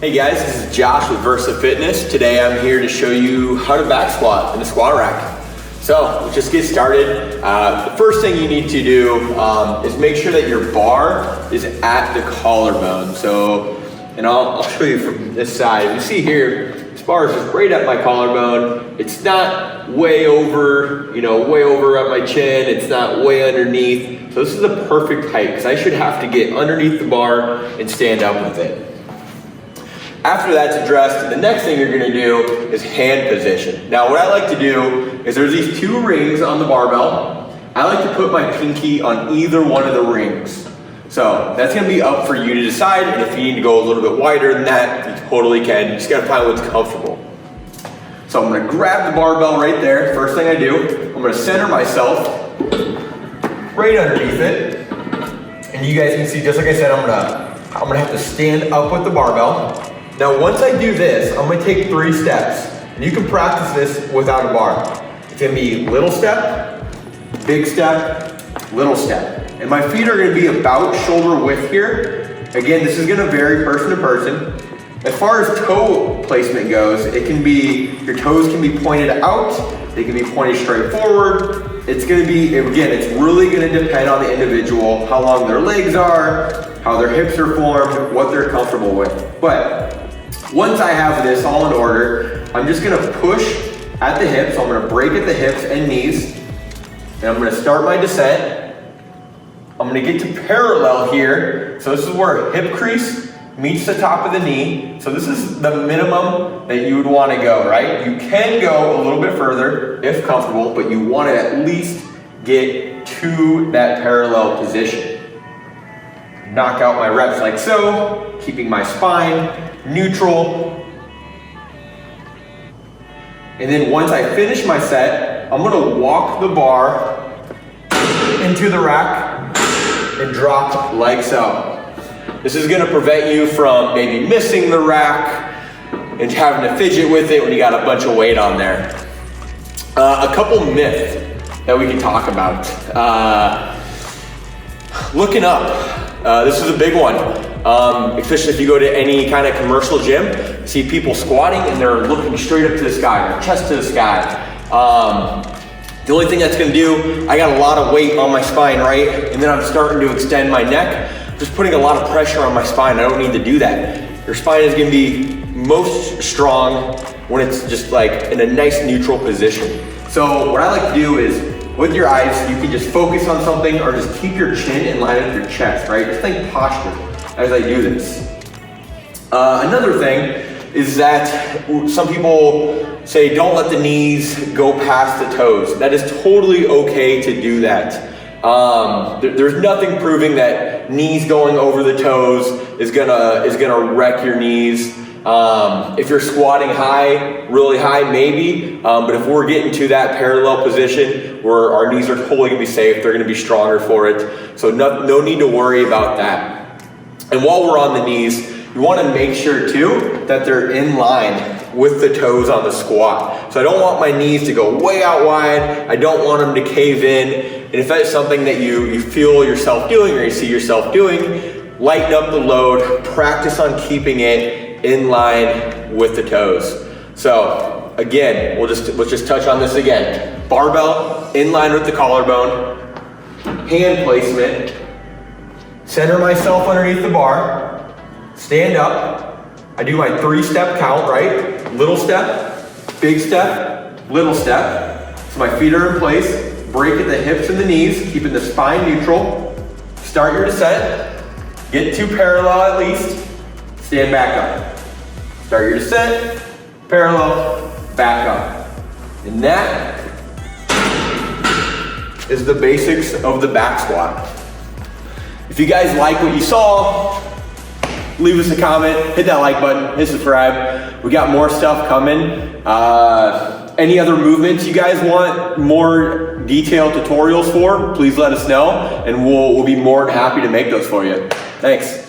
Hey guys, this is Josh with Versa Fitness. Today I'm here to show you how to back squat in the squat rack. So let's just get started. The first thing you need to do is make sure that your bar is at the collarbone. And I'll show you from this side. You see here, this bar is just right at my collarbone. It's not way over, way over at my chin. It's not way underneath. So this is the perfect height because I should have to get underneath the bar and stand up with it. After that's addressed, the next thing you're gonna do is hand position. Now what I like to do is there's these two rings on the barbell. I like to put my pinky on either one of the rings. So that's gonna be up for you to decide, and if you need to go a little bit wider than that, you totally can. You just gotta find what's comfortable. So I'm gonna grab the barbell right there. First thing I do, I'm gonna center myself right underneath it. And you guys can see, just like I said, I'm gonna have to stand up with the barbell. Now, once I do this, I'm gonna take 3 steps. And you can practice this without a bar. It's gonna be little step, big step, little step. And my feet are gonna be about shoulder width here. Again, this is gonna vary person to person. As far as toe placement goes, your toes can be pointed out, they can be pointed straight forward. It's gonna be, again, it's really gonna depend on the individual, how long their legs are, how their hips are formed, what they're comfortable with. But once I have this all in order, I'm just gonna push at the hips. So I'm gonna break at the hips and knees. And I'm gonna start my descent. I'm gonna get to parallel here. So this is where hip crease meets the top of the knee. So this is the minimum that you would wanna go, right? You can go a little bit further if comfortable, but you wanna at least get to that parallel position. Knock out my reps like so, keeping my spine neutral. And then once I finish my set, I'm gonna walk the bar into the rack and drop like so. This is gonna prevent you from maybe missing the rack and having to fidget with it when you got a bunch of weight on there. A couple myths that we can talk about. Looking up. This is a big one, especially if you go to any kind of commercial gym, see people squatting and they're looking straight up to the sky, their chest to the sky. The only thing that's gonna do, I got a lot of weight on my spine, right? And then I'm starting to extend my neck, just putting a lot of pressure on my spine. I don't need to do that. Your spine is gonna be most strong when it's just like in a nice neutral position. So what I like to do is, with your eyes, you can just focus on something or just keep your chin in line with your chest, right? Just think posture as I do this. Another thing is that some people say don't let the knees go past the toes. That is totally okay to do that. There's nothing proving that knees going over the toes is gonna wreck your knees. If you're squatting high, really high, maybe, but if we're getting to that parallel position where our knees are totally gonna be safe, they're gonna be stronger for it. So no need to worry about that. And while we're on the knees, you wanna make sure too that they're in line with the toes on the squat. So I don't want my knees to go way out wide. I don't want them to cave in. And if that's something that you feel yourself doing or you see yourself doing, lighten up the load, practice on keeping it in line with the toes. So again, let's just touch on this again. Barbell in line with the collarbone, hand placement, center myself underneath the bar, stand up. I do my 3-step count, right? Little step, big step, little step. So my feet are in place, break at the hips and the knees, keeping the spine neutral. Start your descent, get to parallel at least, stand back up. Start your descent, parallel, back up. And that is the basics of the back squat. If you guys like what you saw, leave us a comment, hit that like button, hit subscribe. We got more stuff coming. Any other movements you guys want more detailed tutorials for, please let us know and we'll be more than happy to make those for you. Thanks.